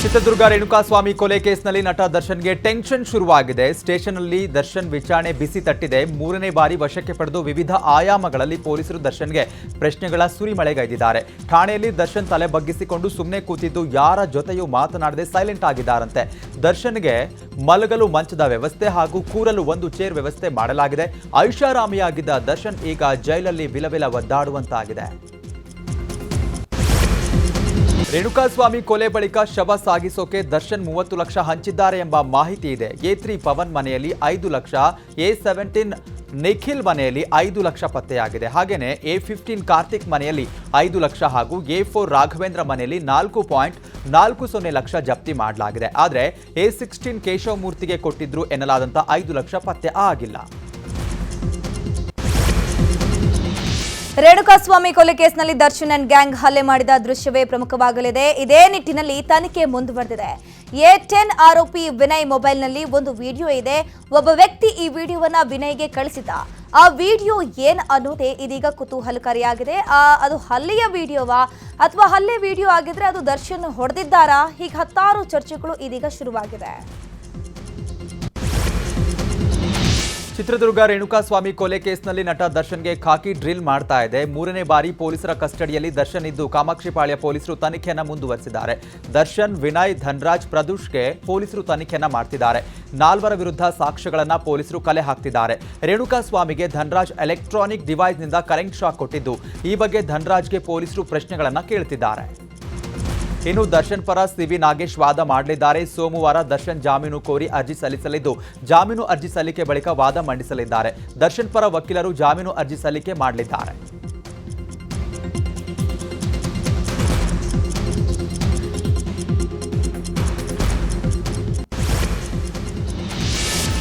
ಚಿತ್ರದುರ್ಗ ರೇಣುಕಾಸ್ವಾಮಿ ಕೊಲೆ ಕೇಸ್ನಲ್ಲಿ ನಟ ದರ್ಶನ್ಗೆ ಟೆನ್ಷನ್ ಶುರುವಾಗಿದೆ. ಸ್ಟೇಷನ್ನಲ್ಲಿ ದರ್ಶನ್ ವಿಚಾರಣೆ ಬಿಸಿ ತಟ್ಟಿದೆ. ಮೂರನೇ ಬಾರಿ ವಶಕ್ಕೆ ಪಡೆದು ವಿವಿಧ ಆಯಾಮಗಳಲ್ಲಿ ಪೊಲೀಸರು ದರ್ಶನ್ಗೆ ಪ್ರಶ್ನೆಗಳ ಸುರಿಮಳೆಗೈದಿದ್ದಾರೆ. ಠಾಣೆಯಲ್ಲಿ ದರ್ಶನ್ ತಲೆ ಬಗ್ಗಿಸಿಕೊಂಡು ಸುಮ್ಮನೆ ಕೂತಿದ್ದು ಯಾರ ಜೊತೆಯೂ ಮಾತನಾಡದೆ ಸೈಲೆಂಟ್ ಆಗಿದ್ದಾರಂತೆ. ದರ್ಶನ್ಗೆ ಮಲಗಲು ಮಂಚದ ವ್ಯವಸ್ಥೆ ಹಾಗೂ ಕೂರಲು ಒಂದು ಚೇರ್ ವ್ಯವಸ್ಥೆ ಮಾಡಲಾಗಿದೆ. ಐಷಾರಾಮಿಯಾಗಿದ್ದ ದರ್ಶನ್ ಈಗ ಜೈಲಲ್ಲಿ ವಿಲವಿಲ ಒದ್ದಾಡುವಂತಾಗಿದೆ. ರೇಣುಕಾಸ್ವಾಮಿ ಕೊಲೆ ಬಳಿಕ ಶವ ಸಾಗಿಸೋಕೆ ದರ್ಶನ್ 30 ಲಕ್ಷ ಹಂಚಿದ್ದಾರೆ ಎಂಬ ಮಾಹಿತಿ ಇದೆ. A3 ಪವನ್ ಮನೆಯಲ್ಲಿ 5 ಲಕ್ಷ, A17 ನಿಖಿಲ್ ಮನೆಯಲ್ಲಿ 5 ಲಕ್ಷ ಪತ್ತೆಯಾಗಿದೆ. ಹಾಗೇನೆ A15 ಕಾರ್ತಿಕ್ ಮನೆಯಲ್ಲಿ 5 ಲಕ್ಷ ಹಾಗೂ A4 ರಾಘವೇಂದ್ರ ಮನೆಯಲ್ಲಿ 4.40 ಲಕ್ಷ ಜಪ್ತಿ ಮಾಡಲಾಗಿದೆ. ಆದರೆ A16 ಕೇಶವಮೂರ್ತಿಗೆ ಕೊಟ್ಟಿದ್ರು ಎನ್ನಲಾದಂಥ 5 ಲಕ್ಷ ಪತ್ತೆ ಆಗಿಲ್ಲ. ರೇಣುಕಾಸ್ವಾಮಿ ಕೊಲೆ ಕೇಸ್ನಲ್ಲಿ ದರ್ಶನ್ ಅಂಡ್ ಗ್ಯಾಂಗ್ ಹಲ್ಲೆ ಮಾಡಿದ ದೃಶ್ಯವೇ ಪ್ರಮುಖವಾಗಲಿದೆ. ಇದೇ ನಿಟ್ಟಿನಲ್ಲಿ ತನಿಖೆ ಮುಂದುವರೆದಿದೆ. A10 ಆರೋಪಿ ವಿನಯ್ ಮೊಬೈಲ್ನಲ್ಲಿ ಒಂದು ವಿಡಿಯೋ ಇದೆ. ಒಬ್ಬ ವ್ಯಕ್ತಿ ಈ ವಿಡಿಯೋವನ್ನ ವಿನಯ್ಗೆ ಕಳಿಸಿದ. ಆ ವಿಡಿಯೋ ಏನ್ ಅನ್ನೋದೇ ಇದೀಗ ಕುತೂಹಲಕಾರಿಯಾಗಿದೆ. ಅದು ಹಲ್ಲೆಯ ವಿಡಿಯೋವಾ ಅಥವಾ ಹಲ್ಲೆ ವಿಡಿಯೋ ಆಗಿದ್ರೆ ಅದು ದರ್ಶನ್ ಹೊಡೆದಿದ್ದಾರಾ? ಹೀಗೆ ಹತ್ತಾರು ಚರ್ಚೆಗಳು ಇದೀಗ ಶುರುವಾಗಿದೆ. ಚಿತ್ರದುರ್ಗ ರೇಣುಕಾಸ್ವಾಮಿ ಕೊಲೆ ಕೇಸ್ನಲ್ಲಿ ನಟ ದರ್ಶನ್ಗೆ ಖಾಕಿ ಡ್ರಿಲ್ ಮಾಡ್ತಾ ಇದೆ. ಮೂರನೇ ಬಾರಿ ಪೊಲೀಸರ ಕಸ್ಟಡಿಯಲ್ಲಿ ದರ್ಶನ್ ಇದ್ದು ಕಾಮಾಕ್ಷಿಪಾಳ್ಯ ಪೊಲೀಸರು ತನಿಖೆಯನ್ನು ಮುಂದುವರೆಸಿದ್ದಾರೆ. ದರ್ಶನ್, ವಿನಯ್, ಧನ್ರಾಜ್, ಪ್ರದೂಷ್ಗೆ ಪೊಲೀಸರು ತನಿಖೆಯನ್ನು ಮಾಡ್ತಿದ್ದಾರೆ. 4 ವಿರುದ್ಧ ಸಾಕ್ಷ್ಯಗಳನ್ನು ಪೊಲೀಸರು ಕಲೆ ಹಾಕ್ತಿದ್ದಾರೆ. ರೇಣುಕಾಸ್ವಾಮಿಗೆ ಧನ್ರಾಜ್ ಎಲೆಕ್ಟ್ರಾನಿಕ್ ಡಿವೈಸ್ನಿಂದ ಕರೆಂಟ್ ಶಾಕ್ ಕೊಟ್ಟಿದ್ದು, ಈ ಬಗ್ಗೆ ಧನ್ರಾಜ್ಗೆ ಪೊಲೀಸರು ಪ್ರಶ್ನೆಗಳನ್ನು ಕೇಳ್ತಿದ್ದಾರೆ. ಇನ್ನು ದರ್ಶನ್ ಪರ ಸಿವಿ ನಾಗೇಶ್ ವಾದ ಮಾಡಲಿದ್ದಾರೆ. ಸೋಮವಾರ ದರ್ಶನ್ ಜಾಮೀನು ಕೋರಿ ಅರ್ಜಿ ಸಲ್ಲಿಸಲಿದ್ದು, ಜಾಮೀನು ಅರ್ಜಿ ಸಲ್ಲಿಕೆ ಬಳಿಕ ವಾದ ಮಂಡಿಸಲಿದ್ದಾರೆ. ದರ್ಶನ್ ಪರ ವಕೀಲರು ಜಾಮೀನು ಅರ್ಜಿ ಸಲ್ಲಿಕೆ ಮಾಡಲಿದ್ದಾರೆ.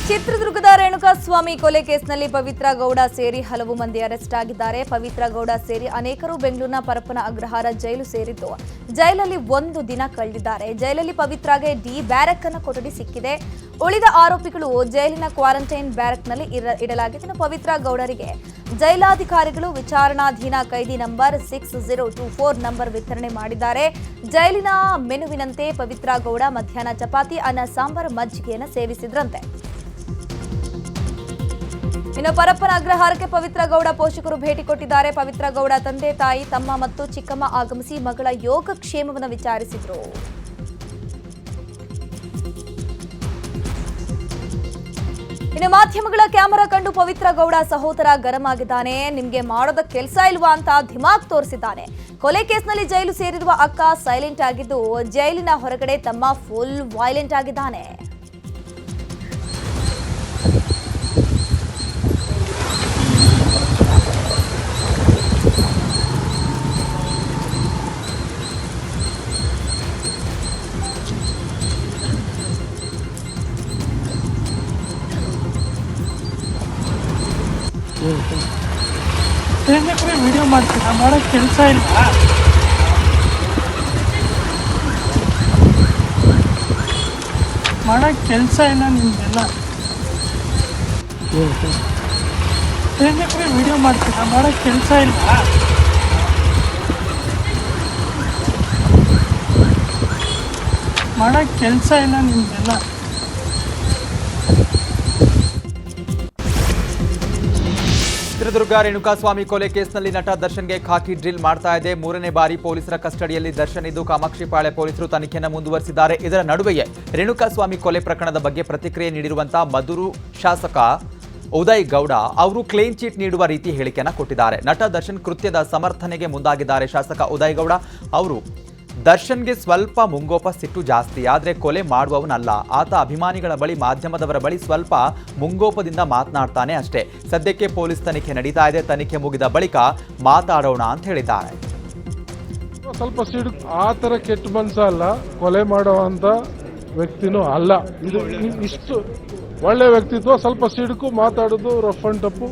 ಚಿತ್ರದುರ್ಗದ ರೇಣುಕಾಸ್ವಾಮಿ ಕೊಲೆ ಕೇಸ್ನಲ್ಲಿ ಪವಿತ್ರ ಗೌಡ ಸೇರಿ ಹಲವು ಮಂದಿ ಅರೆಸ್ಟ್ ಆಗಿದ್ದಾರೆ. ಪವಿತ್ರ ಗೌಡ ಸೇರಿ ಅನೇಕರು ಬೆಂಗಳೂರಿನ ಪರಪ್ಪನ ಅಗ್ರಹಾರ ಜೈಲು ಸೇರಿದ್ದು, ಜೈಲಲ್ಲಿ 1 ದಿನ ಕಳೆದಿದ್ದಾರೆ. ಜೈಲಲ್ಲಿ ಪವಿತ್ರಾಗೆ ಡಿ ಬ್ಯಾರಕ್ ಅನ್ನ ಕೊಠಡಿ ಸಿಕ್ಕಿದೆ. ಉಳಿದ ಆರೋಪಿಗಳು ಜೈಲಿನ ಕ್ವಾರಂಟೈನ್ ಬ್ಯಾರಕ್ನಲ್ಲಿ ಇಡಲಾಗಿದೆ. ಪವಿತ್ರ ಗೌಡರಿಗೆ ಜೈಲಾಧಿಕಾರಿಗಳು ವಿಚಾರಣಾಧೀನ ಕೈದಿ ನಂಬರ್ 6024 ನಂಬರ್ ವಿತರಣೆ ಮಾಡಿದ್ದಾರೆ. ಜೈಲಿನ ಮೆನುವಿನಂತೆ ಪವಿತ್ರ ಗೌಡ ಮಧ್ಯಾಹ್ನ ಚಪಾತಿ, ಅನ್ನ, ಸಾಂಬಾರ್, ಮಜ್ಜಿಗೆಯನ್ನು ಸೇವಿಸಿದ್ರಂತೆ. ಇನ್ನು ಪರಪ್ಪನ ಅಗ್ರಹಾರಕ್ಕೆ ಪವಿತ್ರ ಗೌಡ ಪೋಷಕರು ಭೇಟಿ ಕೊಟ್ಟಿದ್ದಾರೆ. ಪವಿತ್ರ ಗೌಡ ತಂದೆ, ತಾಯಿ, ತಮ್ಮ ಮತ್ತು ಚಿಕ್ಕಮ್ಮ ಆಗಮಿಸಿ ಮಗಳ ಯೋಗಕ್ಷೇಮವನ್ನು ವಿಚಾರಿಸಿದರು. ಇನ್ನು ಮಾಧ್ಯಮಗಳ ಕ್ಯಾಮೆರಾ ಕಂಡು ಪವಿತ್ರ ಗೌಡ ಸಹೋದರ ಗರಂ ಆಗಿದ್ದಾನೆ. ನಿಮ್ಗೆ ಮಾಡೋದ ಕೆಲಸ ಇಲ್ವಾ ಅಂತ ಧಿಮಾಕ್ ತೋರಿಸಿದ್ದಾನೆ. ಕೊಲೆ ಕೇಸ್ನಲ್ಲಿ ಜೈಲು ಸೇರಿರುವ ಅಕ್ಕ ಸೈಲೆಂಟ್ ಆಗಿದ್ದು, ಜೈಲಿನ ಹೊರಗಡೆ ತಮ್ಮ ಫುಲ್ ವೈಲೆಂಟ್ ಆಗಿದ್ದಾನೆ. ವಿಡಿಯೋ ಮಾಡ್ತೀರಾ? ಮಾಡೋಕ್ಕೆ ಕೆಲಸ ಇಲ್ಲ. ಮಾಡೋಕ್ಕೆ ಕೆಲಸ ಇಲ್ಲ ನಿಮ್ಗೆಲ್ಲ. ವಿಡಿಯೋ ಮಾಡ್ತೀರಾ? ಮಾಡೋಕ್ಕೆ ಕೆಲಸ ಇಲ್ಲ. ಮಾಡೋಕ್ಕೆ ಕೆಲಸ ಇಲ್ಲ ನಿಮ್ಗೆಲ್ಲ. ಚಿತ್ರದುರ್ಗ ರೇಣುಕಾಸ್ವಾಮಿ ಕೊಲೆ ಕೇಸ್ನಲ್ಲಿ ನಟ ದರ್ಶನ್ಗೆ ಖಾಕಿ ಡ್ರಿಲ್ ಮಾಡ್ತಾ ಇದೆ. ಮೂರನೇ ಬಾರಿ ಪೊಲೀಸರ ಕಸ್ಟಡಿಯಲ್ಲಿ ದರ್ಶನ್ ಇದ್ದು ಕಾಮಾಕ್ಷಿಪಾಳ್ಯ ಪೊಲೀಸರು ತನಿಖೆಯನ್ನು ಮುಂದುವರೆಸಿದ್ದಾರೆ. ಇದರ ನಡುವೆಯೇ ರೇಣುಕಾಸ್ವಾಮಿ ಕೊಲೆ ಪ್ರಕರಣದ ಬಗ್ಗೆ ಪ್ರತಿಕ್ರಿಯೆ ನೀಡಿರುವಂತಹ ಮಧುರು ಶಾಸಕ ಉದಯ್ ಗೌಡ ಅವರು ಕ್ಲೀನ್ ಚೀಟ್ ನೀಡುವ ರೀತಿ ಹೇಳಿಕೆಯನ್ನು ಕೊಟ್ಟಿದ್ದಾರೆ. ನಟ ದರ್ಶನ್ ಕೃತ್ಯದ ಸಮರ್ಥನೆಗೆ ಮುಂದಾಗಿದ್ದಾರೆ. ಶಾಸಕ ಉದಯ್ ಗೌಡ ಅವರು ದರ್ಶನ್ಗೆ ಸ್ವಲ್ಪ ಮುಂಗೋಪ ಸಿಟ್ಟು ಜಾಸ್ತಿ, ಆದರೆ ಕೊಲೆ ಮಾಡುವವನಲ್ಲ. ಆತ ಅಭಿಮಾನಿಗಳ ಬಳಿ, ಮಾಧ್ಯಮದವರ ಬಳಿ ಸ್ವಲ್ಪ ಮುಂಗೋಪದಿಂದ ಮಾತನಾಡ್ತಾನೆ ಅಷ್ಟೇ. ಸದ್ಯಕ್ಕೆ ಪೊಲೀಸ್ ತನಿಖೆ ನಡೀತಾ ಇದೆ. ತನಿಖೆ ಮುಗಿದ ಬಳಿಕ ಮಾತಾಡೋಣ ಅಂತ ಹೇಳಿದ್ದಾರೆ. ಸ್ವಲ್ಪ ಸಿಡು ಆ ಥರ ಕೆಟ್ಟ ಮನ್ಸ ಅಲ್ಲ, ಕೊಲೆ ಮಾಡುವಂತ ವ್ಯಕ್ತಿನೂ ಅಲ್ಲ. ಇದು ಇಷ್ಟು ಒಳ್ಳೆ ವ್ಯಕ್ತಿತ್ವ. ಸ್ವಲ್ಪ ಸಿಡುಕು ಮಾತಾಡೋದು, ರಫ್ ಅಂಡ್ ಟಪ್ಪು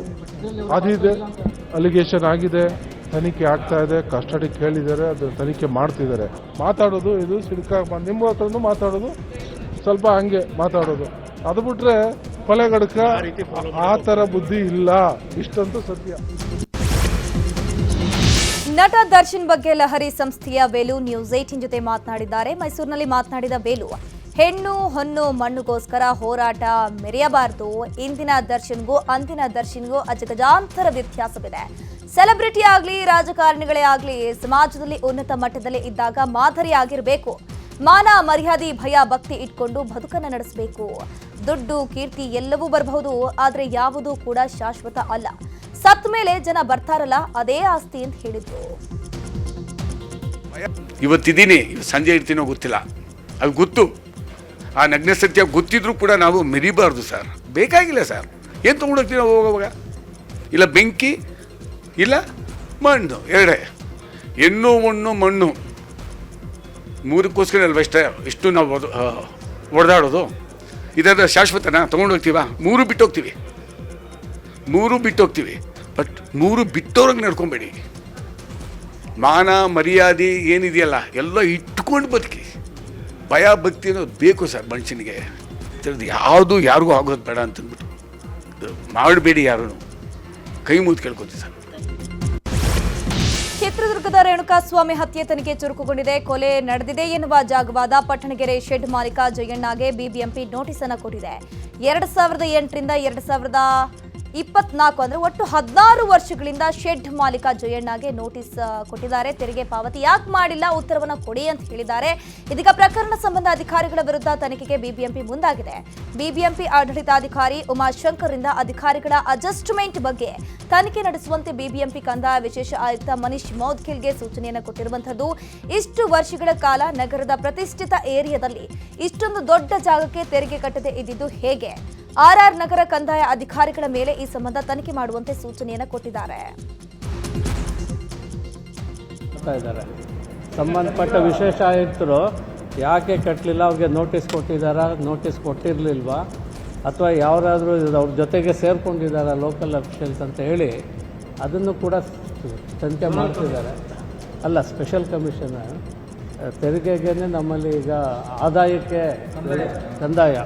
ಅದಿದೆ. ಅಲಿಗೇಷನ್ ಆಗಿದೆ, ತನಿಖೆ ಆಗ್ತಾ ಇದೆ, ಕಸ್ಟಡಿ ಕೇಳಿದ್ದಾರೆ, ಅದು ತನಿಖೆ ಮಾಡ್ತಿದ್ದಾರೆ. ಮಾತಾಡೋದು ಇದು ಸಿಡ್ಕ, ನಿಮ್ಮ ಹತ್ರನೂ ಮಾತಾಡೋದು ಸ್ವಲ್ಪ ಹಂಗೆ ಮಾತಾಡೋದು. ಅದು ಬಿಟ್ರೆ ಕೊಲೆಗಡಕ ಆ ಥರ ಬುದ್ಧಿ ಇಲ್ಲ, ಇಷ್ಟಂತೂ ಸತ್ಯ. ನಟ ದರ್ಶನ್ ಬಗ್ಗೆ ಲಹರಿ ಸಂಸ್ಥೆಯ ಬೇಲು ನ್ಯೂಸ್ 18 ಜೊತೆ ಮಾತನಾಡಿದ್ದಾರೆ. ಮೈಸೂರಿನಲ್ಲಿ ಮಾತನಾಡಿದ ಬೇಲು, ಹೆಣ್ಣು ಹೊನ್ನು ಮಣ್ಣುಗೋಸ್ಕರ ಹೋರಾಟ ಮೆರೆಯಬಾರದು. ಇಂದಿನ ದರ್ಶನ್ಗೂ ಅಂದಿನ ದರ್ಶನ್ಗೂ ಅಜಗಜಾಂತರ ವ್ಯತ್ಯಾಸವಿದೆ. ಸೆಲೆಬ್ರಿಟಿ ಆಗಲಿ ರಾಜಕಾರಣಿಗಳೇ ಆಗಲಿ ಸಮಾಜದಲ್ಲಿ ಉನ್ನತ ಮಟ್ಟದಲ್ಲಿ ಇದ್ದಾಗ ಮಾದರಿಯಾಗಿರಬೇಕು. ಮಾನ ಮರ್ಯಾದೆ ಭಯ ಭಕ್ತಿ ಇಟ್ಕೊಂಡು ಬದುಕನ್ನು ನಡೆಸಬೇಕು. ದುಡ್ಡು ಕೀರ್ತಿ ಎಲ್ಲವೂ ಬರಬಹುದು, ಆದರೆ ಯಾವುದೂ ಕೂಡ ಶಾಶ್ವತ ಅಲ್ಲ. ಸತ್ತ ಮೇಲೆ ಜನ ಬರ್ತಾರಲ್ಲ ಅದೇ ಆಸ್ತಿ ಅಂತ ಹೇಳಿದ್ರು. ಇವತ್ತಿದ್ದೀನಿ, ಸಂಜೆ ಇರ್ತೀನೋ ಗೊತ್ತಿಲ್ಲ, ಅದು ಗೊತ್ತು. ಆ ನಗ್ನ ಸತ್ಯ ಗೊತ್ತಿದ್ರೂ ಕೂಡ ನಾವು ಮೆರಿಬಾರ್ದು ಸರ್. ಬೇಕಾಗಿಲ್ಲ ಸರ್. ಏನು ತೊಗೊಂಡೋಗ್ತೀವಿ ನಾವು ಹೋಗುವಾಗ? ಇಲ್ಲ ಬೆಂಕಿ, ಇಲ್ಲ ಮಣ್ಣು, ಎರಡೇ. ಹೆಣ್ಣು ಮಣ್ಣು ಮಣ್ಣು ಮೂರಕ್ಕೋಸ್ಕರ ಅಲ್ವ ಇಷ್ಟು ನಾವು ಹೊಡೆದಾಡೋದು. ಇದಾದ್ರೆ ಶಾಶ್ವತನ ತೊಗೊಂಡೋಗ್ತೀವ? ಮೂರು ಬಿಟ್ಟೋಗ್ತೀವಿ. ಬಟ್ ಮೂರು ಬಿಟ್ಟೋರಂಗೆ ನಡ್ಕೊಬೇಡಿ. ಮಾನ ಮರ್ಯಾದೆ ಏನಿದೆಯಲ್ಲ ಎಲ್ಲ ಇಟ್ಕೊಂಡು ಬದುಕಿ. ಭಯ ಭಕ್ತಿ ಅನ್ನೋದು ಬೇಕು ಸರ್ ಮನುಷ್ಯನಿಗೆ. ಯಾವುದು ಯಾರಿಗೂ ಆಗೋದು ಬೇಡ ಅಂತಂದ್ಬಿಟ್ಟು ಮಾಡಬೇಡಿ. ಯಾರೂ ಕೈ ಮುಗಿದು ಕೇಳ್ಕೊತೀವಿ ಸರ್. ಚಿತ್ರದುರ್ಗದ ರೇಣುಕಾಸ್ವಾಮಿ ಹತ್ಯೆ ತನಿಖೆ ಚುರುಕುಗೊಂಡಿದೆ. ಕೊಲೆ ನಡೆದಿದೆ ಎನ್ನುವ ಜಾಗವಾದ ಪಟ್ಟಣಗೆರೆ ಶೆಡ್ ಮಾಲೀಕ ಜಯಣ್ಣಗೆ ಬಿಬಿಎಂಪಿ ನೋಟಿಸ್ ಅನ್ನು ಕೊಟ್ಟಿದೆ. 2008ರಿಂದ 2024 ಅಂದ್ರೆ ಒಟ್ಟು 16 ವರ್ಷಗಳಿಂದ ಶೆಡ್ ಮಾಲೀಕ ಜಯಣ್ಣಗೆ ನೋಟಿಸ್ ಕೊಟ್ಟಿದ್ದಾರೆ. ತೆರಿಗೆ ಪಾವತಿ ಯಾಕೆ ಮಾಡಿಲ್ಲ, ಉತ್ತರವನ್ನು ಕೊಡಿ ಅಂತ ಹೇಳಿದ್ದಾರೆ. ಇದೀಗ ಪ್ರಕರಣ ಸಂಬಂಧ ಅಧಿಕಾರಿಗಳ ವಿರುದ್ಧ ತನಿಖೆಗೆ ಬಿಬಿಎಂಪಿ ಮುಂದಾಗಿದೆ. ಬಿಬಿಎಂಪಿ ಆಡಳಿತಾಧಿಕಾರಿ ಉಮಾಶಂಕರ್ ರಿಂದ ಅಧಿಕಾರಿಗಳ ಅಡ್ಜಸ್ಟ್ಮೆಂಟ್ ಬಗ್ಗೆ ತನಿಖೆ ನಡೆಸುವಂತೆ ಬಿಬಿಎಂಪಿ ಕಂದಾಯ ವಿಶೇಷ ಆಯುಕ್ತ ಮನೀಶ್ ಮೌದ್ಗಿಲ್ಗೆ ಸೂಚನೆಯನ್ನು ಕೊಟ್ಟಿರುವಂತದ್ದು. ಇಷ್ಟು ವರ್ಷಗಳ ಕಾಲ ನಗರದ ಪ್ರತಿಷ್ಠಿತ ಏರಿಯಾದಲ್ಲಿ ಇಷ್ಟೊಂದು ದೊಡ್ಡ ಜಾಗಕ್ಕೆ ತೆರಿಗೆ ಕಟ್ಟದೆ ಇದ್ದಿದ್ದು ಹೇಗೆ? ಆರ್ಆರ್ ನಗರ ಕಂದಾಯ ಅಧಿಕಾರಿಗಳ ಮೇಲೆ ಈ ಸಂಬಂಧ ತನಿಖೆ ಮಾಡುವಂತೆ ಸೂಚನೆಯನ್ನು ಕೊಟ್ಟಿದ್ದಾರೆ. ಸಂಬಂಧಪಟ್ಟ ವಿಶೇಷ ಆಯುಕ್ತರು ಯಾಕೆ ಕಟ್ಟಲಿಲ್ಲ, ಅವ್ರಿಗೆ ನೋಟಿಸ್ ಕೊಟ್ಟಿದ್ದಾರಾ, ನೋಟಿಸ್ ಕೊಟ್ಟಿರಲಿಲ್ವಾ, ಅಥವಾ ಯಾರಾದರೂ ಅವ್ರ ಜೊತೆಗೆ ಸೇರ್ಕೊಂಡಿದ್ದಾರಾ ಲೋಕಲ್ ಅಫಿಷಿಯಲ್ಸ್ ಅಂತ ಹೇಳಿ ಅದನ್ನು ಕೂಡ ತನಿಖೆ ಮಾಡ್ತಿದ್ದಾರೆ. ಅಲ್ಲ, ಸ್ಪೆಷಲ್ ಕಮಿಷನರ್ ತೆರಿಗೆಗೇ ನಮ್ಮಲ್ಲಿ ಈಗ ಆದಾಯಕ್ಕೆ ಕಂದಾಯ,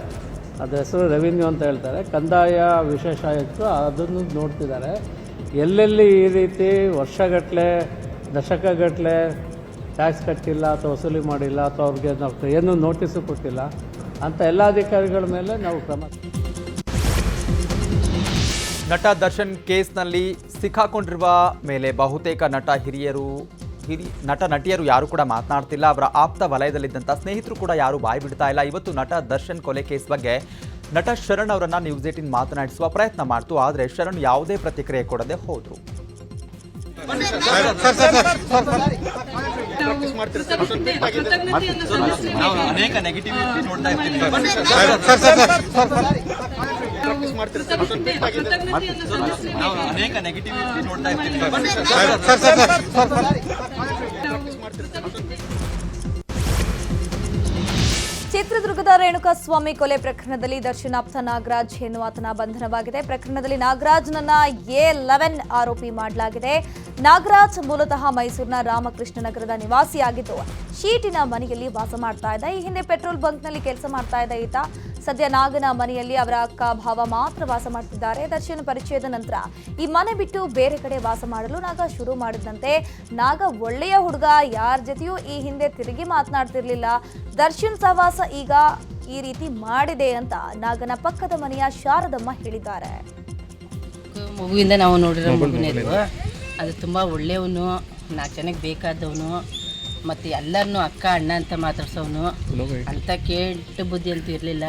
ಅದು ಹೆಸರು ರೆವಿನ್ಯೂ ಅಂತ ಹೇಳ್ತಾರೆ, ಕಂದಾಯ ವಿಶೇಷ ಆಯುಕ್ತರು ಅದನ್ನು ನೋಡ್ತಿದ್ದಾರೆ. ಎಲ್ಲೆಲ್ಲಿ ಈ ರೀತಿ ವರ್ಷಗಟ್ಟಲೆ ದಶಕಗಟ್ಟಲೆ ಟ್ಯಾಕ್ಸ್ ಕಟ್ಟಿಲ್ಲ ಅಥವಾ ವಸೂಲಿ ಮಾಡಿಲ್ಲ ಅಥವಾ ಅವ್ರಿಗೆ ನಾವು ಏನೂ ನೋಟಿಸು ಕೊಟ್ಟಿಲ್ಲ ಅಂತ ಎಲ್ಲ ಅಧಿಕಾರಿಗಳ ಮೇಲೆ ನಾವು ಕ್ರಮ. ನಟ ದರ್ಶನ್ ಕೇಸ್ನಲ್ಲಿ ಸಿಕ್ಕಾಕೊಂಡಿರುವ ಮೇಲೆ ಬಹುತೇಕ ನಟ ನಟಿಯರು ಯಾರು ಕೂಡ ಮಾತನಾಡ್ತಿಲ್ಲ. ಅವರ ಆಪ್ತ ವಲಯದಲ್ಲಿದ್ದಂಥ ಸ್ನೇಹಿತರು ಕೂಡ ಯಾರು ಬಾಯಿ ಬಿಡ್ತಾ ಇಲ್ಲ. ಇವತ್ತು ನಟ ದರ್ಶನ್ ಕೊಲೆ ಕೇಸ್ ಬಗ್ಗೆ ನಟ ಶರಣ್ ಅವರನ್ನ ನ್ಯೂಸ್ 18 ಮಾತನಾಡಿಸುವ ಪ್ರಯತ್ನ ಮಾಡ್ತು. ಆದರೆ ಶರಣ್ ಯಾವುದೇ ಪ್ರತಿಕ್ರಿಯೆ ಕೊಡದೆ ಹೋದ್ರು. ಚಿತ್ರದುರ್ಗದ ರೇಣುಕಾಸ್ವಾಮಿ ಕೊಲೆ ಪ್ರಕರಣದಲ್ಲಿ ದರ್ಶನ್ ಆಪ್ತ ನಾಗರಾಜ್ ಎನ್ನುವಾತನ ಬಂಧನವಾಗಿದೆ. ಪ್ರಕರಣದಲ್ಲಿ ನಾಗರಾಜ್ನನ್ನ A11 ಆರೋಪಿ ಮಾಡಲಾಗಿದೆ. ನಾಗರಾಜ್ ಮೂಲತಃ ಮೈಸೂರಿನ ರಾಮಕೃಷ್ಣ ನಗರದ ನಿವಾಸಿಯಾಗಿದ್ದು ಶೀಟಿನ ಮನೆಯಲ್ಲಿ ವಾಸ ಮಾಡ್ತಾ ಇದ್ದ. ಈ ಹಿಂದೆ ಪೆಟ್ರೋಲ್ ಬಂಕ್ನಲ್ಲಿ ಕೆಲಸ ಮಾಡ್ತಾ ಇದ್ದ ಈತ ಸದ್ಯ ನಾಗನ ಮನೆಯಲ್ಲಿ ಅವರ ಅಕ್ಕ ಭಾವ ಮಾತ್ರ ವಾಸ ಮಾಡ್ತಿದ್ದಾರೆ. ದರ್ಶನ್ ಪರಿಚಯದ ನಂತರ ಈ ಮನೆ ಬಿಟ್ಟು ಬೇರೆ ಕಡೆ ವಾಸ ಮಾಡಲು ನಾಗ ಶುರು ಮಾಡಿದಂತೆ ನಾಗ ಒಳ್ಳೆಯ ಹುಡುಗ, ಯಾರ ಜೊತೆಯೂ ಈ ಹಿಂದೆ ತಿರುಗಿ ಮಾತನಾಡ್ತಿರ್ಲಿಲ್ಲ. ದರ್ಶನ್ ಸಹವಾಸ ಈಗ ಈ ರೀತಿ ಮಾಡಿದೆ ಅಂತ ನಾಗನ ಪಕ್ಕದ ಮನೆಯ ಶಾರದಮ್ಮ ಹೇಳಿದ್ದಾರೆ. ಮಗುವಿಂದ ನಾವು ನೋಡಿರೋ ಮಗುನೇ ಅದು ತುಂಬ ಒಳ್ಳೆಯವನು, 4 ಜನಕ್ಕೆ ಬೇಕಾದವನು, ಮತ್ತು ಎಲ್ಲರನ್ನೂ ಅಕ್ಕ ಅಣ್ಣ ಅಂತ ಮಾತಾಡ್ಸೋನು. ಅಂಥ ಕೆಟ್ಟ ಬುದ್ಧಿ ಅಂತೂ ಇರಲಿಲ್ಲ.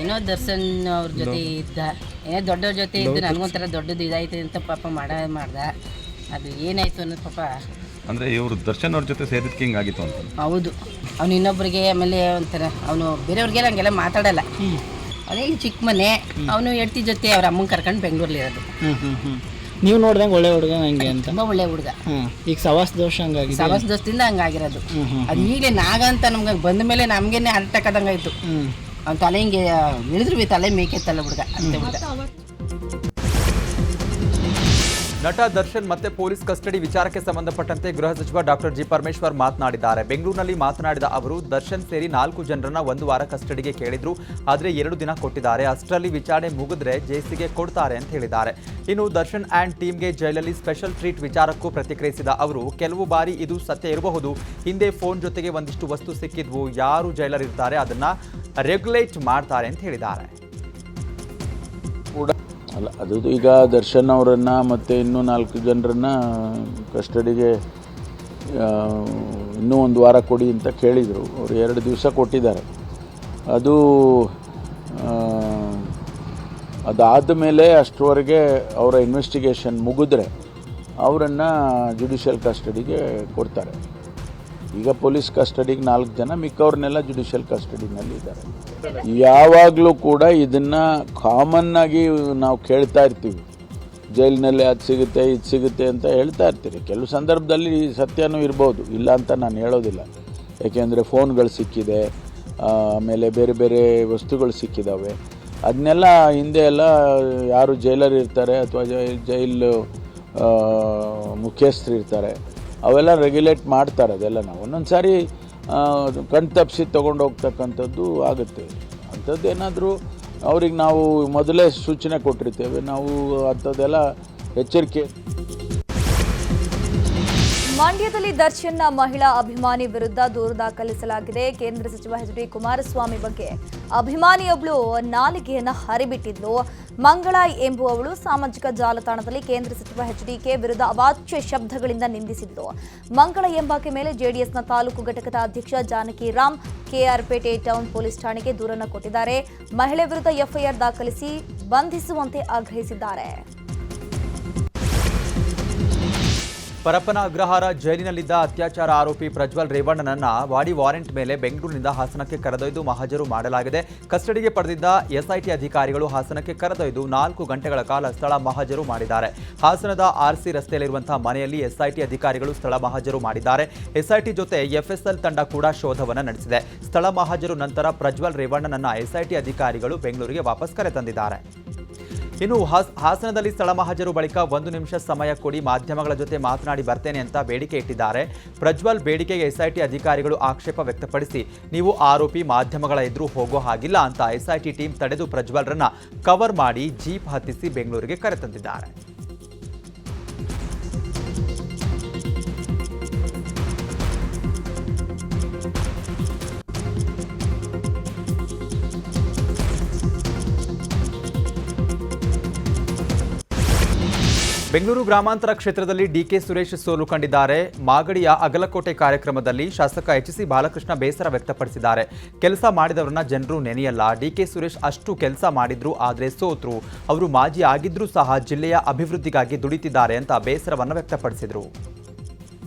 ಏನೋ ದರ್ಶನ್ ಅವ್ರ ಜೊತೆ ಇದ್ದ, ಏನೋ ದೊಡ್ಡವ್ರ ಜೊತೆ ಇದ್ದು ನನಗೊಂಥರ ದೊಡ್ಡದು ಇದಾಯ್ತು ಅಂತ ಪಾಪ ಮಾಡ್ದ. ಅದು ಏನಾಯಿತು ಅನ್ನೋದು ಪಾಪ. ಅಂದರೆ ಇವರು ದರ್ಶನ್ ಅವ್ರ ಜೊತೆ ಸೇರಿದಕ್ಕೆ ಹಿಂಗಾಗಿತ್ತು ಅಂತ? ಹೌದು. ಅವನು ಇನ್ನೊಬ್ಬರಿಗೆ ಆಮೇಲೆ ಒಂಥರ ಅವನು ಬೇರೆಯವ್ರಿಗೆಲ್ಲ ಹಂಗೆಲ್ಲ ಮಾತಾಡಲ್ಲ. ಅದೇ ಚಿಕ್ಕ ಮನೆ, ಅವನು ಹೆಂಡ್ತಿ ಜೊತೆ ಅವ್ರ ಅಮ್ಮನ ಕರ್ಕೊಂಡು ಬೆಂಗಳೂರಲ್ಲಿ ಇರೋದು. ನೀವು ನೋಡ್ದಂಗೆ ಒಳ್ಳೆ ಹುಡುಗ ಹಂಗೆ ಅಂತ? ತುಂಬ ಒಳ್ಳೆ ಹುಡುಗ. ಈಗ ಸವಾಸ ದೋಷ ಹಂಗಾಗಿ, ಸವಾಸ ದೋಷದಿಂದ ಹಂಗಾಗಿರೋದು. ಅದು ಈಗಲೇ ನಾಗ ಅಂತ ನಮ್ಗೆ ಬಂದ ಮೇಲೆ ನಮಗೇನೆ ಅರ್ಥ ಆದಂಗಾಯ್ತು. ಅವ್ನ ತಲೆ ಹಿಂಗೆ ಇಳಿದ್ರು ತಲೆ ಮೇಕೆತ್ತಲ್ಲ ಹುಡುಗ ಅಂತ ಹುಡುಗ. ನಟ ದರ್ಶನ್ ಮತ್ತೆ ಪೊಲೀಸ್ ಕಸ್ಟಡಿ ವಿಚಾರಕ್ಕೆ ಸಂಬಂಧಪಟ್ಟಂತೆ ಗೃಹ ಸಚಿವ ಡಾಕ್ಟರ್ ಜಿ ಪರಮೇಶ್ವರ್ ಮಾತನಾಡಿದ್ದಾರೆ. ಬೆಂಗಳೂರಿನಲ್ಲಿ ಮಾತನಾಡಿದ ಅವರು, ದರ್ಶನ್ ಸೇರಿ 4 ಜನರನ್ನ 1 ವಾರ ಕಸ್ಟಡಿಗೆ ಕೇಳಿದ್ರು, ಆದರೆ 2 ದಿನ ಕೊಟ್ಟಿದ್ದಾರೆ. ಅಷ್ಟರಲ್ಲಿ ವಿಚಾರಣೆ ಮುಗಿದ್ರೆ ಜೈಸಿಗೆ ಕೊಡ್ತಾರೆ ಅಂತ ಹೇಳಿದ್ದಾರೆ. ಇನ್ನು ದರ್ಶನ್ ಆ್ಯಂಡ್ ಟೀಮ್ಗೆ ಜೈಲಲ್ಲಿ ಸ್ಪೆಷಲ್ ಟ್ರೀಟ್ ವಿಚಾರಕ್ಕೂ ಪ್ರತಿಕ್ರಿಯಿಸಿದ ಅವರು, ಕೆಲವು ಬಾರಿ ಇದು ಸತ್ಯ ಇರಬಹುದು. ಹಿಂದೆ ಫೋನ್ ಜೊತೆಗೆ ಒಂದಿಷ್ಟು ವಸ್ತು ಸಿಕ್ಕಿದ್ವು. ಯಾರು ಜೈಲರ್ ಇರ್ತಾರೆ ಅದನ್ನ ರೆಗ್ಯುಲೇಟ್ ಮಾಡ್ತಾರೆ ಅಂತ ಹೇಳಿದ್ದಾರೆ. ಅಲ್ಲ, ಅದು ಈಗ ದರ್ಶನ್ ಅವರನ್ನು ಮತ್ತು ಇನ್ನೂ 4 ಜನರನ್ನು ಕಸ್ಟಡಿಗೆ ಇನ್ನೂ 1 ವಾರ ಕೊಡಿ ಅಂತ ಕೇಳಿದರು. ಅವರು 2 ದಿವಸ ಕೊಟ್ಟಿದ್ದಾರೆ. ಅದಾದ ಮೇಲೆ ಅಷ್ಟರವರೆಗೆ ಅವರ ಇನ್ವೆಸ್ಟಿಗೇಷನ್ ಮುಗಿದ್ರೆ ಅವರನ್ನು ಜುಡಿಷಿಯಲ್ ಕಸ್ಟಡಿಗೆ ಕೊಡ್ತಾರೆ. ಈಗ ಪೊಲೀಸ್ ಕಸ್ಟಡಿಗೆ 4 ಜನ, ಮಿಕ್ಕವ್ರನ್ನೆಲ್ಲ ಜುಡಿಷಿಯಲ್ ಕಸ್ಟಡಿನಲ್ಲಿ ಇದ್ದಾರೆ. ಯಾವಾಗಲೂ ಕೂಡ ಇದನ್ನು ಕಾಮನ್ನಾಗಿ ನಾವು ಕೇಳ್ತಾ ಇರ್ತೀವಿ, ಜೈಲಿನಲ್ಲಿ ಅದು ಸಿಗುತ್ತೆ ಇದು ಸಿಗುತ್ತೆ ಅಂತ ಹೇಳ್ತಾ ಇರ್ತೀರಿ. ಕೆಲವು ಸಂದರ್ಭದಲ್ಲಿ ಸತ್ಯನೂ ಇರ್ಬೋದು, ಇಲ್ಲ ಅಂತ ನಾನು ಹೇಳೋದಿಲ್ಲ. ಏಕೆಂದರೆ ಫೋನ್ಗಳು ಸಿಕ್ಕಿದೆ, ಆಮೇಲೆ ಬೇರೆ ಬೇರೆ ವಸ್ತುಗಳು ಸಿಕ್ಕಿದ್ದಾವೆ. ಅದನ್ನೆಲ್ಲ ಹಿಂದೆ ಎಲ್ಲ ಯಾರು ಜೈಲರ್ ಇರ್ತಾರೆ ಅಥವಾ ಜೈಲು ಮುಖ್ಯಸ್ಥರು ಇರ್ತಾರೆ, ಅವೆಲ್ಲ ರೆಗ್ಯುಲೇಟ್ ಮಾಡ್ತಾರೆ. ಅದೆಲ್ಲ ನಾವು ಒಂದೊಂದು ಸಾರಿ ಕಣ್ ತಪ್ಪಿಸಿ ತೊಗೊಂಡು ಹೋಗ್ತಕ್ಕಂಥದ್ದು ಆಗುತ್ತೆ. ಅಂಥದ್ದೇನಾದರೂ ಅವ್ರಿಗೆ ನಾವು ಮೊದಲೇ ಸೂಚನೆ ಕೊಟ್ಟಿರ್ತೇವೆ. ನಾವು ಅಂಥದ್ದೆಲ್ಲ ಎಚ್ಚರಿಕೆ. ಮಂಡ್ಯದಲ್ಲಿ ದರ್ಶನ್ನ ಮಹಿಳಾ ಅಭಿಮಾನಿ ವಿರುದ್ಧ ದೂರು ದಾಖಲಿಸಲಾಗಿದೆ. ಕೇಂದ್ರ ಸಚಿವ ಎಚ್.ಡಿ. ಕುಮಾರಸ್ವಾಮಿ ಬಗ್ಗೆ ಅಭಿಮಾನಿಯೊಬ್ಬಳು ನಾಲಿಗೆಯನ್ನು ಹರಿಬಿಟ್ಟಿದ್ಲು. ಮಂಗಳ ಎಂಬುವವಳು ಸಾಮಾಜಿಕ ಜಾಲತಾಣದಲ್ಲಿ ಕೇಂದ್ರ ಸಚಿವ ಎಚ್.ಡಿ.ಕೆ ವಿರುದ್ಧ ಅವಾಚ್ಯ ಶಬ್ದಗಳಿಂದ ನಿಂದಿಸಿದ್ಲು. ಮಂಗಳ ಎಂಬಾಕೆ ಮೇಲೆ ಜೆಡಿಎಸ್ನ ತಾಲೂಕು ಘಟಕದ ಅಧ್ಯಕ್ಷ ಜಾನಕಿ ರಾಮ್ ಕೆಆರ್ಪೇಟೆ ಟೌನ್ ಪೊಲೀಸ್ ಠಾಣೆಗೆ ದೂರನ್ನು ಕೊಟ್ಟಿದ್ದಾರೆ. ಮಹಿಳೆ ವಿರುದ್ಧ ಎಫ್ಐಆರ್ ದಾಖಲಿಸಿ ಬಂಧಿಸುವಂತೆ ಆಗ್ರಹಿಸಿದ್ದಾರೆ. ಪರಪ್ಪನ ಅಗ್ರಹಾರ ಜೈಲಿನಲ್ಲಿದ್ದ ಅತ್ಯಾಚಾರ ಆರೋಪಿ ಪ್ರಜ್ವಲ್ ರೇವಣ್ಣನನ್ನ ಬಾಡಿ ವಾರೆಂಟ್ ಮೇಲೆ ಬೆಂಗಳೂರಿನಿಂದ ಹಾಸನಕ್ಕೆ ಕರೆದೊಯ್ದು ಮಹಜರು ಮಾಡಲಾಗಿದೆ. ಕಸ್ಟಡಿಗೆ ಪಡೆದಿದ್ದ ಎಸ್ಐಟಿ ಅಧಿಕಾರಿಗಳು ಹಾಸನಕ್ಕೆ ಕರೆದೊಯ್ದು 4 ಗಂಟೆಗಳ ಕಾಲ ಸ್ಥಳ ಮಹಜರು ಮಾಡಿದ್ದಾರೆ. ಹಾಸನದ ಆರ್ಸಿ ರಸ್ತೆಯಲ್ಲಿರುವಂತಹ ಮನೆಯಲ್ಲಿ ಎಸ್ಐಟಿ ಅಧಿಕಾರಿಗಳು ಸ್ಥಳ ಮಹಜರು ಮಾಡಿದ್ದಾರೆ. ಎಸ್ಐಟಿ ಜೊತೆ ಎಫ್ಎಸ್ಎಲ್ ತಂಡ ಕೂಡ ಶೋಧವನ್ನು ನಡೆಸಿದೆ. ಸ್ಥಳ ಮಹಜರು ನಂತರ ಪ್ರಜ್ವಲ್ ರೇವಣ್ಣನನ್ನ ಎಸ್ಐಟಿ ಅಧಿಕಾರಿಗಳು ಬೆಂಗಳೂರಿಗೆ ವಾಪಸ್ ಕರೆತಂದಿದ್ದಾರೆ. ಇನ್ನು ಹಾಸನದಲ್ಲಿ ಸ್ಥಳ ಮಹಜರು ಬಳಿಕ 1 ನಿಮಿಷ ಸಮಯ ಕೊಡಿ, ಮಾಧ್ಯಮಗಳ ಜೊತೆ ಮಾತನಾಡಿ ಬರ್ತೇನೆ ಅಂತ ಬೇಡಿಕೆ ಇಟ್ಟಿದ್ದಾರೆ. ಪ್ರಜ್ವಲ್ ಬೇಡಿಕೆಗೆ ಎಸ್ಐಟಿ ಅಧಿಕಾರಿಗಳು ಆಕ್ಷೇಪ ವ್ಯಕ್ತಪಡಿಸಿ, ನೀವು ಆರೋಪಿ, ಮಾಧ್ಯಮಗಳ ಎದುರು ಹೋಗೋ ಹಾಗಿಲ್ಲ ಅಂತ ಎಸ್ಐಟಿ ಟೀಮ್ ತಡೆದು ಪ್ರಜ್ವಲ್ರನ್ನ ಕವರ್ ಮಾಡಿ ಜೀಪ್ ಹತ್ತಿಸಿ ಬೆಂಗಳೂರಿಗೆ ಕರೆತಂದಿದ್ದಾರೆ. ಬೆಂಗಳೂರು ಗ್ರಾಮಾಂತರ ಕ್ಷೇತ್ರದಲ್ಲಿ ಡಿಕೆ ಸುರೇಶ್ ಸೋಲು ಕಂಡಿದ್ದಾರೆ. ಮಾಗಡಿಯ ಅಗಲಕೋಟೆ ಕಾರ್ಯಕ್ರಮದಲ್ಲಿ ಶಾಸಕ ಎಚ್.ಸಿ. ಬಾಲಕೃಷ್ಣ ಬೇಸರ ವ್ಯಕ್ತಪಡಿಸಿದ್ದಾರೆ. ಕೆಲಸ ಮಾಡಿದವರನ್ನ ಜನರು ನೆನೆಯಲ್ಲ. ಡಿಕೆ ಸುರೇಶ್ ಅಷ್ಟು ಕೆಲಸ ಮಾಡಿದ್ರು, ಆದರೆ ಸೋತ್ರು. ಅವರು ಮಾಜಿ ಆಗಿದ್ರೂ ಸಹ ಜಿಲ್ಲೆಯ ಅಭಿವೃದ್ಧಿಗಾಗಿ ದುಡಿತಿದ್ದಾರೆ ಅಂತ ಬೇಸರವನ್ನು ವ್ಯಕ್ತಪಡಿಸಿದರು.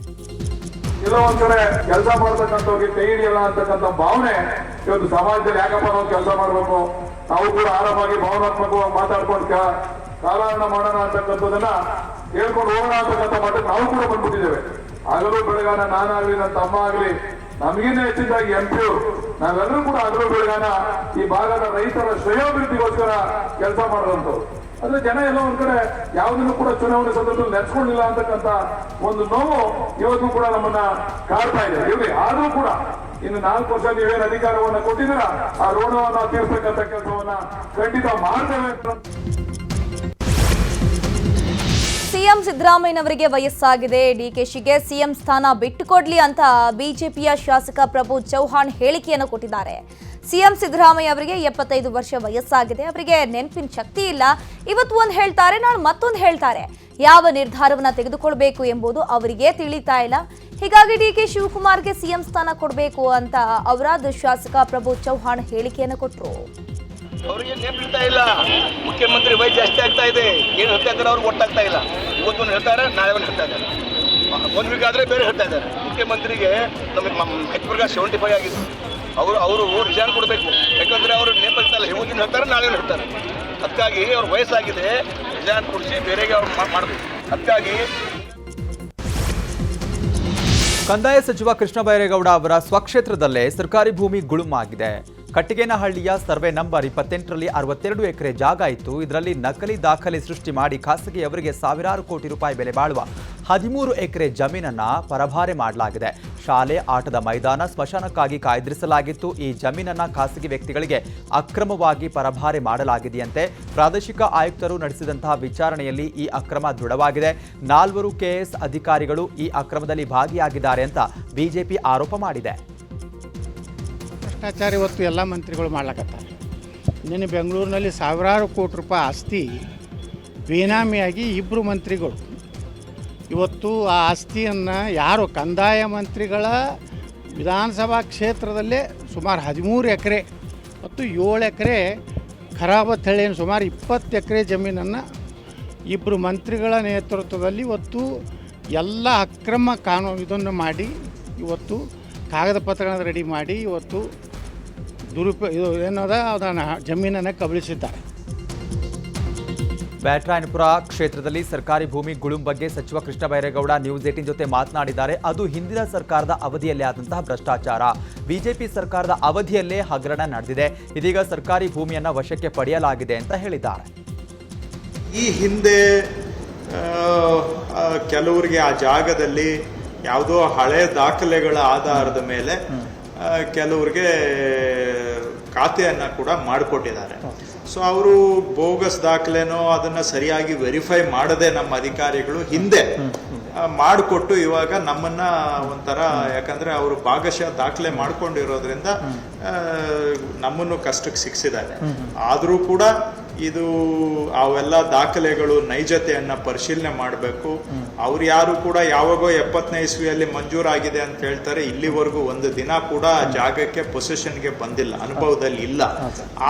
ಕೆಲವೊಂದ್ ಕಡೆ ಕೆಲಸ ಮಾಡ್ತಕ್ಕಂಥವ್ರಿಗೆ ಕೈ ಹಿಡಿಯಲ್ಲ ಅಂತಕ್ಕಂಥ ಭಾವನೆ ಇವತ್ತು ಸಮಾಜದಲ್ಲಿ ಯಾಕಪ್ಪ ನಾವು ಕೆಲಸ ಮಾಡಬೇಕು, ನಾವು ಕೂಡ ಆರಾಮಾಗಿ ಭಾವನಾತ್ಮಕವಾಗಿ ಮಾತಾಡ್ಕೊಂಡು ಕಾಲಹರಣ ಮಾಡೋಣ ಅಂತಕ್ಕಂಥದನ್ನ ಹೇಳ್ಕೊಂಡು ಹೋಗೋಣ ಅಂತಕ್ಕಂಥ ಮಟ್ಟಕ್ಕೆ ನಾವು ಕೂಡ ಬಂದ್ಬಿಟ್ಟಿದ್ದೇವೆ. ಆಗಲೂ ಬೆಳಗಾನ ನಾನಾಗ್ಲಿ, ನನ್ನ ತಮ್ಮ ಆಗ್ಲಿ, ನಮಗಿನ್ನ ಹೆಚ್ಚಿನದಾಗಿ MP ನಾವೆಲ್ಲರೂ ಕೂಡ ಆಗಲೂ ಬೆಳಗಾನ ಈ ಭಾಗದ ರೈತರ ಶ್ರೇಯೋಭಿವೃದ್ಧಿಗೋಸ್ಕರ ಕೆಲಸ ಮಾಡೋದಂಥವ್ರು. ಆದ್ರೆ ಜನ ಎಲ್ಲ ಒಂದ್ ಕಡೆ ಯಾವುದನ್ನು ಕೂಡ ಚುನಾವಣೆ ಸಂದರ್ಭದಲ್ಲಿ ನೆನೆಸ್ಕೊಂಡಿಲ್ಲ ಅಂತಕ್ಕಂಥ ಒಂದು ನೋವು ಇವತ್ತು ಕೂಡ ನಮ್ಮನ್ನ ಕಾಡ್ತಾ ಇದೆ. ಇರಲಿ, ಆದ್ರೂ ಕೂಡ ಇನ್ನು 4 ವರ್ಷ ನೀವೇನು ಅಧಿಕಾರವನ್ನ ಕೊಟ್ಟಿದ್ದೀರ, ಆ ಋಣವನ್ನ ತೀರ್ಸತಕ್ಕಂಥ ಕೆಲಸವನ್ನ ಖಂಡಿತ ಮಾಡ್ತೇವೆ. ಸಿಎಂ ಸಿದ್ದರಾಮಯ್ಯನವರಿಗೆ ವಯಸ್ಸಾಗಿದೆ. ಡಿಕೆಶಿಗೆ ಸಿಎಂ ಸ್ಥಾನ ಬಿಟ್ಟುಕೊಡ್ಲಿ ಅಂತ ಬಿಜೆಪಿಯ ಶಾಸಕ ಪ್ರಭು ಚೌಹಾಣ್ ಹೇಳಿಕೆಯನ್ನು ಕೊಟ್ಟಿದ್ದಾರೆ. ಸಿಎಂ ಸಿದ್ದರಾಮಯ್ಯ ಅವರಿಗೆ 75 ವರ್ಷ ವಯಸ್ಸಾಗಿದೆ. ಅವರಿಗೆ ನೆನಪಿನ ಶಕ್ತಿ ಇಲ್ಲ. ಇವತ್ತು ಒಂದು ಹೇಳ್ತಾರೆ, ನಾಳೆ ಮತ್ತೊಂದು ಹೇಳ್ತಾರೆ. ಯಾವ ನಿರ್ಧಾರವನ್ನ ತೆಗೆದುಕೊಳ್ಬೇಕು ಎಂಬುದು ಅವರಿಗೆ ತಿಳಿತಾ ಇಲ್ಲ. ಹೀಗಾಗಿ ಡಿಕೆ ಶಿವಕುಮಾರ್ಗೆ ಸಿಎಂ ಸ್ಥಾನ ಕೊಡಬೇಕು ಅಂತ ಅವರಾದ ಶಾಸಕ ಪ್ರಭು ಚೌಹಾಣ್ ಹೇಳಿಕೆಯನ್ನು ಕೊಟ್ಟರು. ಅವರಿಗೆ ನೆನಪಿಡ್ತಾ ಇಲ್ಲ. ಮುಖ್ಯಮಂತ್ರಿ ವಯಸ್ಸು ಜಾಸ್ತಿ ಆಗ್ತಾ ಇದೆ. ಏನು ಹೇಳ್ತಾ ಇದ್ದಾರೆ ಅವ್ರಿಗೆ ಗೊತ್ತಾಗ್ತಾ ಇಲ್ಲ. ಇವತ್ತೊಂದು ಹೇಳ್ತಾರೆ, ನಾಳೆ ಒಂದು ಹೇಳ್ತಾ ಇದ್ದಾರೆ. 1 ವೀಕ್ ಆದರೆ ಬೇರೆ ಹೇಳ್ತಾ ಇದ್ದಾರೆ. ಮುಖ್ಯಮಂತ್ರಿಗೆ ನಮಗೆ ಹೆಚ್ಚು 75 ಆಗಿದೆ. ಅವರು ರಿಸೈನ್ ಕೊಡಬೇಕು. ಯಾಕಂದ್ರೆ ಅವರು ನೆನಪಿಡ್ತಾ ಇಲ್ಲ. ಇವತ್ತಿನ ಹೇಳ್ತಾರೆ, ನಾಳೆ ಹೇಳ್ತಾರೆ. ಅದಕ್ಕಾಗಿ ಅವ್ರ ವಯಸ್ಸಾಗಿದೆ, ರಿಸೈನ್ ಕೊಡಿಸಿ ಬೇರೆಗೆ ಅವ್ರು ಮಾಡಬೇಕು. ಅದಕ್ಕಾಗಿ ಕಂದಾಯ ಸಚಿವ ಕೃಷ್ಣ ಬೈರೇಗೌಡ ಅವರ ಸ್ವಕ್ಷೇತ್ರದಲ್ಲೇ ಸರ್ಕಾರಿ ಭೂಮಿ ಗುಳುಮಾಗಿದೆ. ಕಟ್ಟಿಗೇನಹಳ್ಳಿಯ ಸರ್ವೆ ನಂಬರ್ 28ರಲ್ಲಿ 62 ಎಕರೆ ಜಾಗ ಇತ್ತು. ಇದರಲ್ಲಿ ನಕಲಿ ದಾಖಲೆ ಸೃಷ್ಟಿ ಮಾಡಿ ಖಾಸಗಿಯವರಿಗೆ ಸಾವಿರಾರು ಕೋಟಿ ರೂಪಾಯಿ ಬೆಲೆ ಬಾಳುವ 13 ಎಕರೆ ಜಮೀನನ್ನ ಪರಭಾರೆ ಮಾಡಲಾಗಿದೆ. ಶಾಲೆ, ಆಟದ ಮೈದಾನ, ಸ್ಮಶಾನಕ್ಕಾಗಿ ಕಾಯ್ದಿರಿಸಲಾಗಿತ್ತು. ಈ ಜಮೀನನ್ನ ಖಾಸಗಿ ವ್ಯಕ್ತಿಗಳಿಗೆ ಅಕ್ರಮವಾಗಿ ಪರಭಾರೆ ಮಾಡಲಾಗಿದೆಯಂತೆ. ಪ್ರಾದೇಶಿಕ ಆಯುಕ್ತರು ನಡೆಸಿದಂತಹ ವಿಚಾರಣೆಯಲ್ಲಿ ಈ ಅಕ್ರಮ ದೃಢವಾಗಿದೆ. 4 ಕೆಎಸ್ ಅಧಿಕಾರಿಗಳು ಈ ಅಕ್ರಮದಲ್ಲಿ ಭಾಗಿಯಾಗಿದ್ದಾರೆ ಅಂತ ಬಿಜೆಪಿ ಆರೋಪ ಮಾಡಿದೆ. ಭ್ರಷ್ಟಾಚಾರ ಇವತ್ತು ಎಲ್ಲ ಮಂತ್ರಿಗಳು ಮಾಡ್ಲಕತ್ತಾರೆ. ನಿನ್ನೆ ಬೆಂಗಳೂರಿನಲ್ಲಿ ಸಾವಿರಾರು ಕೋಟಿ ರೂಪಾಯಿ ಆಸ್ತಿ ಬೇನಾಮಿಯಾಗಿ 2 ಮಂತ್ರಿಗಳು ಇವತ್ತು ಆ ಆಸ್ತಿಯನ್ನು ಯಾರು ಕಂದಾಯ ಮಂತ್ರಿಗಳ ವಿಧಾನಸಭಾ ಕ್ಷೇತ್ರದಲ್ಲೇ ಸುಮಾರು 13 ಎಕರೆ ಮತ್ತು 7 ಎಕರೆ ಖರಾಬ ತಳಿಯನ್ನು ಸುಮಾರು 20 ಎಕರೆ ಜಮೀನನ್ನು 2 ಮಂತ್ರಿಗಳ ನೇತೃತ್ವದಲ್ಲಿ ಇವತ್ತು ಎಲ್ಲ ಅಕ್ರಮ ಕಾನೂನು ಇದನ್ನು ಮಾಡಿ ಇವತ್ತು ಕಾಗದ ಪತ್ರಗಳನ್ನು ರೆಡಿ ಮಾಡಿ ಇವತ್ತು ಇದು ಏನದ ಅದನ್ನು ಜಮೀನನ್ನು ಕಬಳಿಸಿದ್ದಾರೆ. ಬ್ಯಾಟರಾಯನಪುರ ಕ್ಷೇತ್ರದಲ್ಲಿ ಸರ್ಕಾರಿ ಭೂಮಿ ಗುಳುಂ ಬಗ್ಗೆ ಸಚಿವ ಕೃಷ್ಣ ಬೈರೇಗೌಡ ನ್ಯೂಸ್ 18 ಜೊತೆ ಮಾತನಾಡಿದ್ದಾರೆ. ಅದು ಹಿಂದಿನ ಸರ್ಕಾರದ ಅವಧಿಯಲ್ಲೇ ಆದಂತಹ ಭ್ರಷ್ಟಾಚಾರ. ಬಿಜೆಪಿ ಸರ್ಕಾರದ ಅವಧಿಯಲ್ಲೇ ಹಗರಣ ನಡೆದಿದೆ. ಇದೀಗ ಸರ್ಕಾರಿ ಭೂಮಿಯನ್ನು ವಶಕ್ಕೆ ಪಡೆಯಲಾಗಿದೆ ಅಂತ ಹೇಳಿದ್ದಾರೆ. ಈ ಹಿಂದೆ ಕೆಲವರಿಗೆ ಆ ಜಾಗದಲ್ಲಿ ಯಾವುದೋ ಹಳೆ ದಾಖಲೆಗಳ ಆಧಾರದ ಮೇಲೆ ಕೆಲವರಿಗೆ ಖಾತೆಯನ್ನು ಕೂಡ ಮಾಡಿಕೊಟ್ಟಿದ್ದಾರೆ. ಸೊ ಅವರು ಬೋಗಸ್ ದಾಖಲೆನೋ ಅದನ್ನು ಸರಿಯಾಗಿ ವೆರಿಫೈ ಮಾಡದೆ ನಮ್ಮ ಅಧಿಕಾರಿಗಳು ಹಿಂದೆ ಮಾಡಿಕೊಟ್ಟು ಇವಾಗ ನಮ್ಮನ್ನ ಒಂಥರ, ಯಾಕಂದ್ರೆ ಅವರು ಭಾಗಶಃ ದಾಖಲೆ ಮಾಡ್ಕೊಂಡಿರೋದ್ರಿಂದ ನಮ್ಮನ್ನು ಕಷ್ಟಕ್ಕೆ ಸಿಕ್ಕಿಸಿದ್ದಾರೆ. ಆದರೂ ಕೂಡ ಇದು ಅವೆಲ್ಲ ದಾಖಲೆಗಳು ನೈಜತೆಯನ್ನ ಪರಿಶೀಲನೆ ಮಾಡಬೇಕು. ಅವ್ರು ಯಾರು ಕೂಡ ಯಾವಾಗೋ 70ನೇ ಇಸ್ವಿಯಲ್ಲಿ ಮಂಜೂರಾಗಿದೆ ಅಂತ ಹೇಳ್ತಾರೆ. ಇಲ್ಲಿವರೆಗೂ ಒಂದು ದಿನ ಕೂಡ ಜಾಗಕ್ಕೆ ಪೊಸೆಷನ್ಗೆ ಬಂದಿಲ್ಲ, ಅನುಭವದಲ್ಲಿ ಇಲ್ಲ.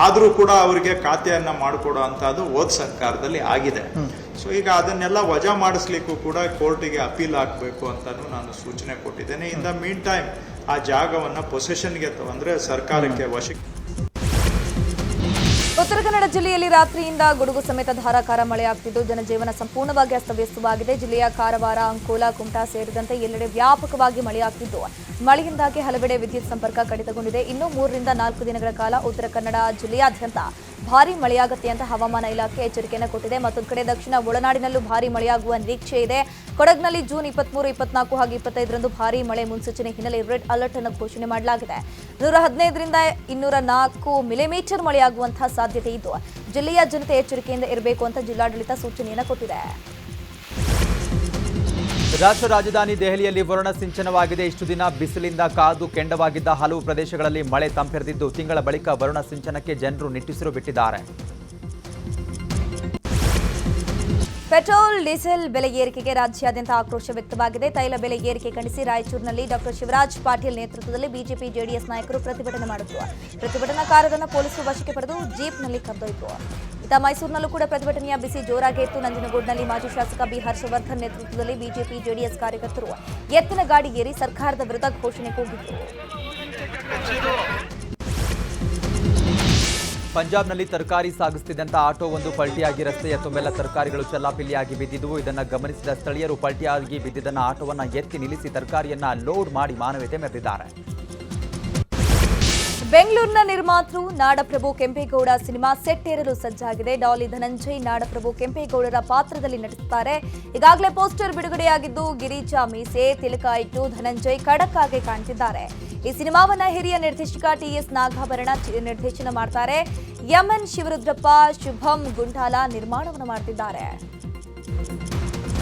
ಆದ್ರೂ ಕೂಡ ಅವರಿಗೆ ಖಾತೆಯನ್ನ ಮಾಡಿಕೊಡೋ ಅಂತದ್ದು ಹೋದ ಸರ್ಕಾರದಲ್ಲಿ ಆಗಿದೆ. ಸೊ ಈಗ ಅದನ್ನೆಲ್ಲ ವಜಾ ಮಾಡಿಸ್ಲಿಕ್ಕೂ ಕೂಡ ಕೋರ್ಟಿಗೆ ಅಪೀಲ್ ಹಾಕಬೇಕು ಅಂತಾನು ನಾನು ಸೂಚನೆ ಕೊಟ್ಟಿದ್ದೇನೆ. ಇನ್ ದ ಮೀನ್ ಟೈಮ್ ಆ ಜಾಗವನ್ನ ಪೊಸೆಷನ್ಗೆ ಅಂದ್ರೆ ಸರ್ಕಾರಕ್ಕೆ ವಶಕ್ಕೆ. ಉತ್ತರ ಕನ್ನಡ ಜಿಲ್ಲೆಯಲ್ಲಿ ರಾತ್ರಿಯಿಂದ ಗುಡುಗು ಸಮೇತ ಧಾರಾಕಾರ ಮಳೆಯಾಗುತ್ತಿದ್ದು ಜನಜೀವನ ಸಂಪೂರ್ಣವಾಗಿ ಅಸ್ತವ್ಯಸ್ತವಾಗಿದೆ. ಜಿಲ್ಲೆಯ ಕಾರವಾರ, ಅಂಕೋಲಾ, ಕುಮಟಾ ಸೇರಿದಂತೆ ಎಲ್ಲೆಡೆ ವ್ಯಾಪಕವಾಗಿ ಮಳೆಯಾಗುತ್ತಿದ್ದು ಮಳೆಯಿಂದಾಗಿ ಹಲವೆಡೆ ವಿದ್ಯುತ್ ಸಂಪರ್ಕ ಕಡಿತಗೊಂಡಿದೆ. ಇನ್ನು 3 ರಿಂದ 4 ದಿನಗಳ ಕಾಲ ಉತ್ತರ ಕನ್ನಡ ಜಿಲ್ಲೆಯಾದ್ಯಂತ ಭಾರೀ ಮಳೆಯಾಗುತ್ತೆ ಅಂತ ಹವಾಮಾನ ಇಲಾಖೆ ಎಚ್ಚರಿಕೆಯನ್ನು ಕೊಟ್ಟಿದೆ. ಮತ್ತೊಂದು ಕಡೆ ದಕ್ಷಿಣ ಒಳನಾಡಿನಲ್ಲೂ ಭಾರೀ ಮಳೆಯಾಗುವ ನಿರೀಕ್ಷೆ ಇದೆ. ಕೊಡಗಿನಲ್ಲಿ ಜೂನ್ 23, 24 ಹಾಗೂ 25ರಂದು ಭಾರೀ ಮಳೆ ಮುನ್ಸೂಚನೆ ಹಿನ್ನೆಲೆ ರೆಡ್ ಅಲರ್ಟ್ ಅನ್ನು ಘೋಷಣೆ ಮಾಡಲಾಗಿದೆ. 115 ರಿಂದ 204 ಮಿಲಿಮೀಟರ್ ಮಳೆಯಾಗುವಂತಹ ಸಾಧ್ಯತೆ ಇದ್ದು ಜಿಲ್ಲೆಯ ಜನತೆ ಎಚ್ಚರಿಕೆಯಿಂದ ಇರಬೇಕು ಅಂತ ಜಿಲ್ಲಾಡಳಿತ ಸೂಚನೆಯನ್ನು ಕೊಟ್ಟಿದೆ. ರಾಷ್ಟ್ರ ರಾಜಧಾನಿ ದೆಹಲಿಯಲ್ಲಿ ವರುಣ ಸಿಂಚನವಾಗಿದೆ. ಇಷ್ಟು ದಿನ ಬಿಸಿಲಿಂದ ಕಾದು ಕೆಂಡವಾಗಿದ್ದ ಹಲವು ಪ್ರದೇಶಗಳಲ್ಲಿ ಮಳೆ ತಂಪೆರೆದಿದ್ದು ತಿಂಗಳ ಬಳಿಕ ವರುಣ ಸಿಂಚನಕ್ಕೆ ಜನರು ನಿಟ್ಟುಸಿರು ಬಿಟ್ಟಿದ್ದಾರೆ. ಪೆಟ್ರೋಲ್, ಡೀಸೆಲ್ ಬೆಲೆ ಏರಿಕೆಗೆ ರಾಜ್ಯಾದ್ಯಂತ ಆಕ್ರೋಶ ವ್ಯಕ್ತವಾಗಿದೆ. ತೈಲ ಬೆಲೆ ಏರಿಕೆ ಖಂಡಿಸಿ ರಾಯಚೂರಿನಲ್ಲಿ ಡಾಕ್ಟರ್ ಶಿವರಾಜ್ ಪಾಟೀಲ್ ನೇತೃತ್ವದಲ್ಲಿ ಬಿಜೆಪಿ, ಜೆಡಿಎಸ್ ನಾಯಕರು ಪ್ರತಿಭಟನೆ ಮಾಡಿದ್ರು. ಪ್ರತಿಭಟನಾಕಾರರನ್ನು ಪೊಲೀಸರು ವಶಕ್ಕೆ ಪಡೆದು ಜೀಪ್ನಲ್ಲಿ ಕರೆದೊಯ್ದರು. ಇತ್ತ ಮೈಸೂರಿನಲ್ಲೂ ಕೂಡ ಪ್ರತಿಭಟನೆಯ ಬಿಸಿ ಜೋರಾಗಿ ಇತ್ತು. ನಂಜನಗೂಡಿನಲ್ಲಿ ಮಾಜಿ ಶಾಸಕ ಬಿ ಹರ್ಷವರ್ಧನ್ ನೇತೃತ್ವದಲ್ಲಿ ಬಿಜೆಪಿ, ಜೆಡಿಎಸ್ ಕಾರ್ಯಕರ್ತರು ಎತ್ತಿನ ಗಾಡಿ ಏರಿ ಸರ್ಕಾರದ ವಿರುದ್ಧ ಘೋಷಣೆ ಕೂಗಿದ್ರು. ಪಂಜಾಬ್ನಲ್ಲಿ ತರಕಾರಿ ಸಾಗಿಸುತ್ತಿದ್ದಂಥ ಆಟೋವೊಂದು ಪಲ್ಟಿಯಾಗಿ ರಸ್ತೆಯ ತುಂಬೆಲ್ಲ ತರಕಾರಿಗಳು ಚೆಲ್ಲಾಪಿಲ್ಲಿಯಾಗಿ ಬಿದ್ದಿದ್ದವು. ಇದನ್ನು ಗಮನಿಸಿದ ಸ್ಥಳೀಯರು ಪಲ್ಟಿಯಾಗಿ ಬಿದ್ದಿದ್ದನ್ನು ಆಟೋವನ್ನು ಎತ್ತಿ ನಿಲ್ಲಿಸಿ ತರಕಾರಿಯನ್ನು ಲೋಡ್ ಮಾಡಿ ಮಾನವೀಯತೆ ಮೆರೆದಿದ್ದಾರೆ. ಬೆಂಗಳೂರಿನ ನಿರ್ಮಾತೃ ನಾಡಪ್ರಭು ಕೆಂಪೇಗೌಡ ಸಿನಿಮಾ ಸೆಟ್ ಏರಲು ಸಜ್ಜಾಗಿದೆ. ಡಾಲಿ ಧನಂಜಯ್ ನಾಡಪ್ರಭು ಕೆಂಪೇಗೌಡರ ಪಾತ್ರದಲ್ಲಿ ನಟಿಸುತ್ತಾರೆ. ಈಗಾಗಲೇ ಪೋಸ್ಟರ್ ಬಿಡುಗಡೆಯಾಗಿದ್ದು ಗಿರೀಜಾ ಮೀಸೆ, ತಿಲಕ ಇಟ್ಟು ಧನಂಜಯ್ ಖಡಕ್ ಆಗಿ ಕಾಣ್ತಿದ್ದಾರೆ. ಈ ಸಿನಿಮಾವನ್ನ ಹಿರಿಯ ನಿರ್ದೇಶಕ ಟಿಎಸ್ ನಾಗಾಭರಣ ನಿರ್ದೇಶನ ಮಾಡ್ತಾರೆ. ಎಂಎನ್ ಶಿವರುದ್ರಪ್ಪ, ಶುಭಂ ಗುಂಟಾಲ ನಿರ್ಮಾಣವನ್ನು ಮಾಡ್ತಿದ್ದಾರೆ.